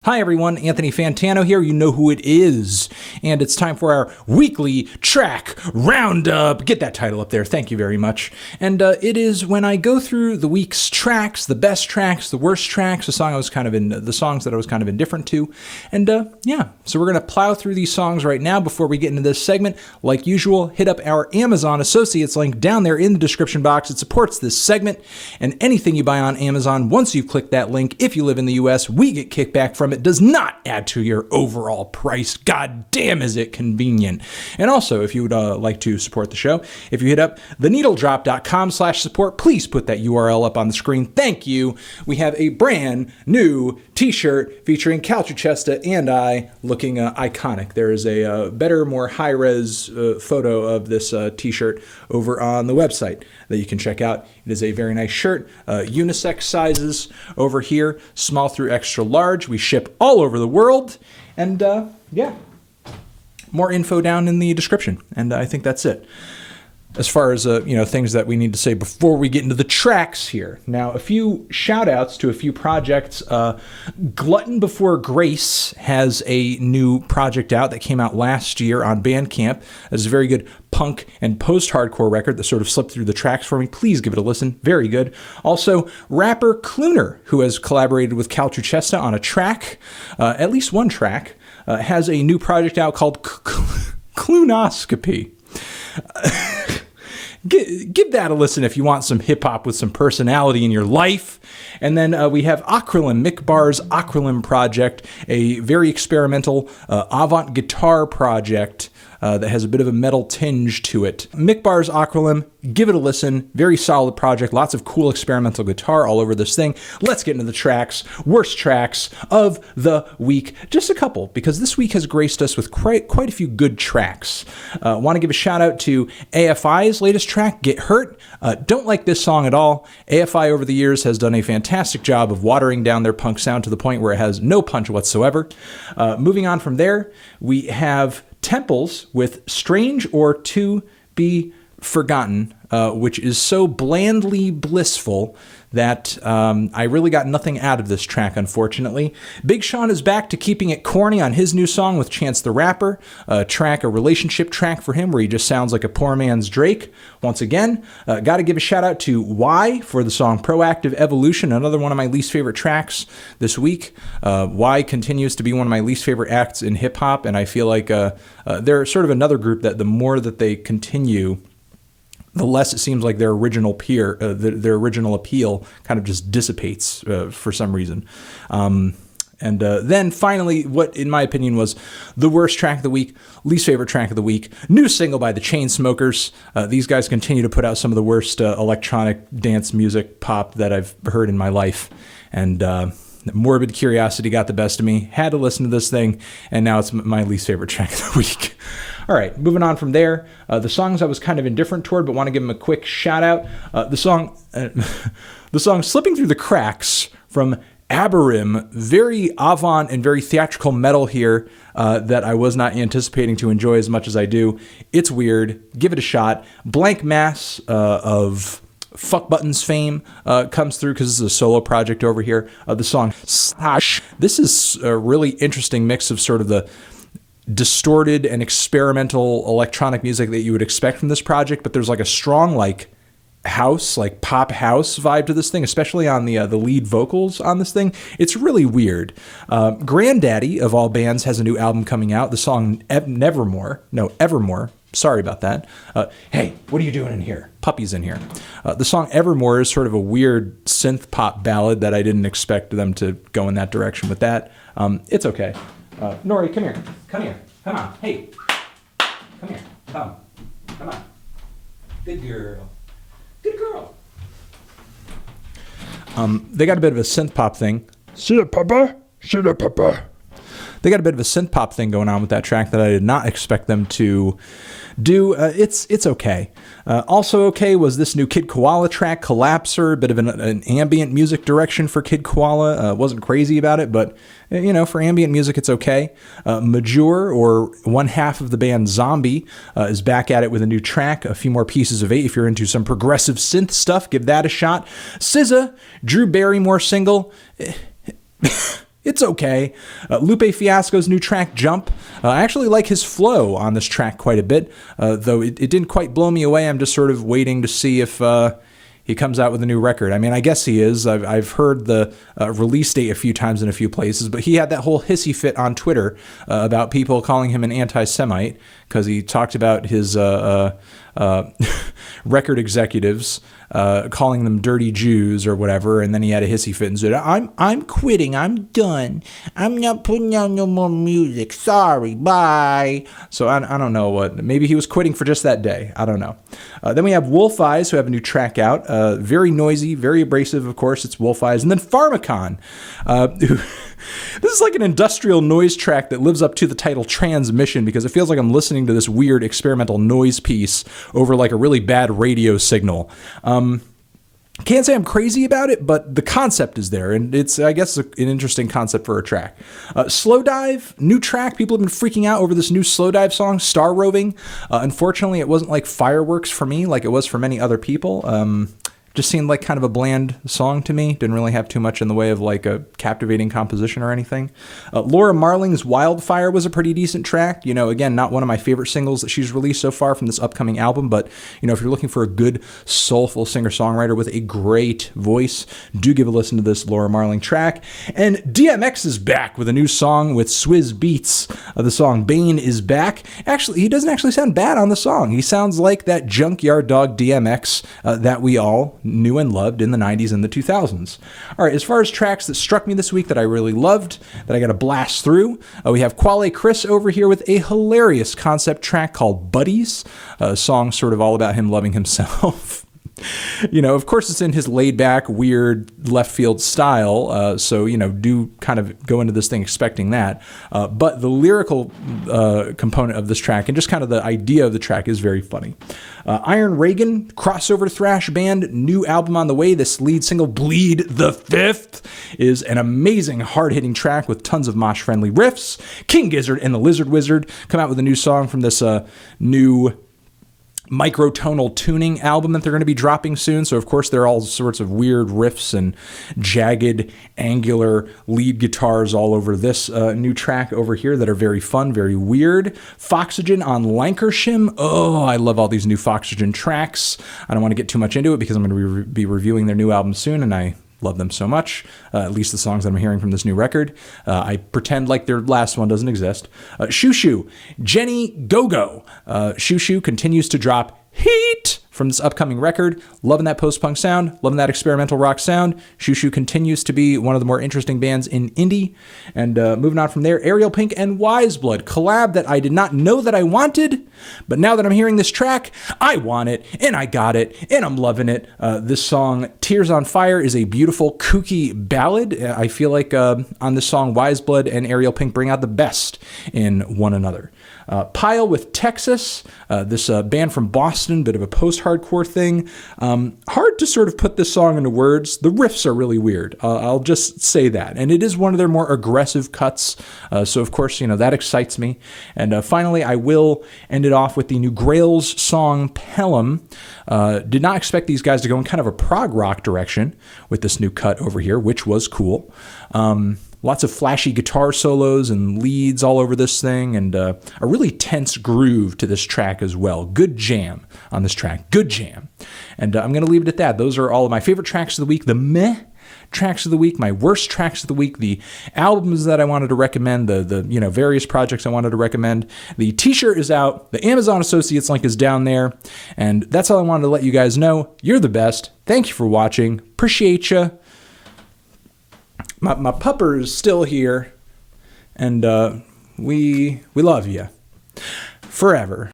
Hi everyone, Anthony Fantano here, you know who it is, and it's time for our weekly track roundup. Get that title up there, thank you very much. And it is when I go through the week's tracks, the best tracks, the worst tracks, the songs that I was kind of indifferent to, and yeah, so we're going to plow through these songs right now. Before we get into this segment, like usual, hit up our Amazon Associates link down there in the description box. It supports this segment, and anything you buy on Amazon, once you've clicked that link, if you live in the US, we get kickback from it. Does not add to your overall price. God damn, is it convenient. And also, if you would like to support the show, if you hit up theneedledrop.com/support, please put that URL up on the screen. Thank you. We have a brand new t-shirt featuring Calcichesta and I looking iconic. There is a better, more high-res photo of this t-shirt over on the website that you can check out. It is a very nice shirt, unisex sizes over here, small through extra large. We ship all over the world, and yeah, more info down in the description, and I think that's it. As far as things that we need to say before we get into the tracks here. Now, a few shout outs to a few projects. Glutton Before Grace has a new project out that came out last year on Bandcamp. It's a very good punk and post-hardcore record that sort of slipped through the tracks for me. Please give it a listen. Very good. Also, rapper Clooner, who has collaborated with Calcichesta on a track, at least one track, has a new project out called Cloonoscopy. Give that a listen if you want some hip-hop with some personality in your life. And then we have OCRILIM, Mick Barr's OCRILIM project, a very experimental avant guitar project that has a bit of a metal tinge to it. Mick Barr's OCRILIM, give it a listen. Very solid project. Lots of cool experimental guitar all over this thing. Let's get into the tracks. Worst tracks of the week. Just a couple, because this week has graced us with quite a few good tracks. Want to give a shout out to AFI's latest track, Get Hurt. Don't like this song at all. AFI over the years has done a fantastic job of watering down their punk sound to the point where it has no punch whatsoever. Moving on from there, we have Temples with Strange or To Be Forgotten, which is so blandly blissful that I really got nothing out of this track, unfortunately. Big Sean is back to keeping it corny on his new song with Chance the Rapper, a relationship track for him where he just sounds like a poor man's Drake. Once again, got to give a shout out to Y for the song Proactive Evolution, another one of my least favorite tracks this week. Y continues to be one of my least favorite acts in hip-hop, and I feel like they're sort of another group that the more that they continue, the less it seems like their original appeal kind of just dissipates for some reason. And then finally, what in my opinion was the worst track of the week, least favorite track of the week, new single by the Chainsmokers. These guys continue to put out some of the worst electronic dance music pop that I've heard in my life. And morbid curiosity got the best of me. Had to listen to this thing, and now it's my least favorite track of the week. All right, moving on from there. The songs I was kind of indifferent toward, but want to give them a quick shout out. The song "Slipping Through the Cracks" from Aborym, very avant and very theatrical metal here that I was not anticipating to enjoy as much as I do. It's weird. Give it a shot. Blank Mass of Fuck Buttons fame comes through because this is a solo project over here. The song Slash. This is a really interesting mix of sort of the distorted and experimental electronic music that you would expect from this project, but there's like a strong house, pop house vibe to this thing, especially on the lead vocals on this thing. It's really weird. Grandaddy of all bands has a new album coming out. The song Evermore. Sorry about that. Hey, what are you doing in here? Puppies in here. The song Evermore is sort of a weird synth pop ballad that I didn't expect them to go in that direction with that. It's okay. Nori, come here. Come on. Hey. Come here. Come on. Good girl. They got a bit of a synth pop thing. Shoot it, Papa. They got a bit of a synth pop thing going on with that track that I did not expect them to do. It's okay. Also okay was this new Kid Koala track, Collapser, a bit of an ambient music direction for Kid Koala. Wasn't crazy about it, but for ambient music, it's okay. Majeure, or one half of the band Zombie, is back at it with a new track, a few more pieces of 8. If you're into some progressive synth stuff, give that a shot. SZA, Drew Barrymore single. It's okay. Lupe Fiasco's new track, Jump. I actually like his flow on this track quite a bit, though it didn't quite blow me away. I'm just sort of waiting to see if he comes out with a new record. I mean, I guess he is. I've heard the release date a few times in a few places, but he had that whole hissy fit on Twitter about people calling him an anti-Semite because he talked about his record executives calling them dirty Jews or whatever, and then he had a hissy fit and said, I'm quitting, I'm done, I'm not putting out no more music, sorry, bye. So I don't know what, maybe he was quitting for just that day, I don't know. Then we have Wolf Eyes, who have a new track out, very noisy, very abrasive, of course, it's Wolf Eyes, and then Pharmakon, this is like an industrial noise track that lives up to the title Transmission, because it feels like I'm listening to this weird experimental noise piece over like a really bad radio signal. Can't say I'm crazy about it, but the concept is there, and it's, I guess, an interesting concept for a track. Slowdive, new track. People have been freaking out over this new Slowdive song, Star Roving. Unfortunately, it wasn't like fireworks for me like it was for many other people. Just seemed like kind of a bland song to me. Didn't really have too much in the way of like a captivating composition or anything. Laura Marling's Wildfire was a pretty decent track. You know, again, not one of my favorite singles that she's released so far from this upcoming album, but, you know, if you're looking for a good, soulful singer-songwriter with a great voice, do give a listen to this Laura Marling track. And DMX is back with a new song with Swizz Beatz. The song Bain Is Back. Actually, he doesn't actually sound bad on the song. He sounds like that junkyard dog DMX that we all knew and loved in the 90s and the 2000s. All right, as far as tracks that struck me this week that I really loved, that I got to blast through, we have Quelle Chris over here with a hilarious concept track called Buddies, a song sort of all about him loving himself. You know, of course, it's in his laid-back, weird, left-field style, so, you know, do kind of go into this thing expecting that. But the lyrical component of this track and just kind of the idea of the track is very funny. Iron Reagan, crossover thrash band, new album on the way. This lead single, Bleed the Fifth, is an amazing, hard-hitting track with tons of mosh-friendly riffs. King Gizzard and the Lizard Wizard come out with a new song from this new microtonal tuning album that they're going to be dropping soon. So, of course, there are all sorts of weird riffs and jagged, angular lead guitars all over this new track over here that are very fun, very weird. Foxygen on Lankershim. Oh, I love all these new Foxygen tracks. I don't want to get too much into it because I'm going to be reviewing their new album soon, and I love them so much, at least the songs that I'm hearing from this new record. I pretend like their last one doesn't exist. Xiu Xiu, Jenny Gogo. Xiu Xiu continues to drop heat from this upcoming record. Loving that post-punk sound, loving that experimental rock sound. Xiu Xiu continues to be one of the more interesting bands in indie. And moving on from there, Ariel Pink and Weyes Blood, collab that I did not know that I wanted, but now that I'm hearing this track, I want it, and I got it, and I'm loving it. This song, Tears on Fire, is a beautiful, kooky ballad. I feel like on this song, Weyes Blood and Ariel Pink bring out the best in one another. Pile with Texas, this band from Boston, bit of a post-hardcore thing. Hard to sort of put this song into words. The riffs are really weird. I'll just say that. And it is one of their more aggressive cuts. So, of course, you know, that excites me. And finally, I will end it off with the new Grails song, Pelham. Did not expect these guys to go in kind of a prog rock direction with this new cut over here, which was cool. Lots of flashy guitar solos and leads all over this thing, and a really tense groove to this track as well. Good jam on this track. Good jam. And I'm going to leave it at that. Those are all of my favorite tracks of the week, the meh tracks of the week, my worst tracks of the week, the albums that I wanted to recommend, the you know, various projects I wanted to recommend. The t-shirt is out. The Amazon Associates link is down there. And that's all I wanted to let you guys know. You're the best. Thank you for watching. Appreciate you. My pupper is still here, and we love you forever.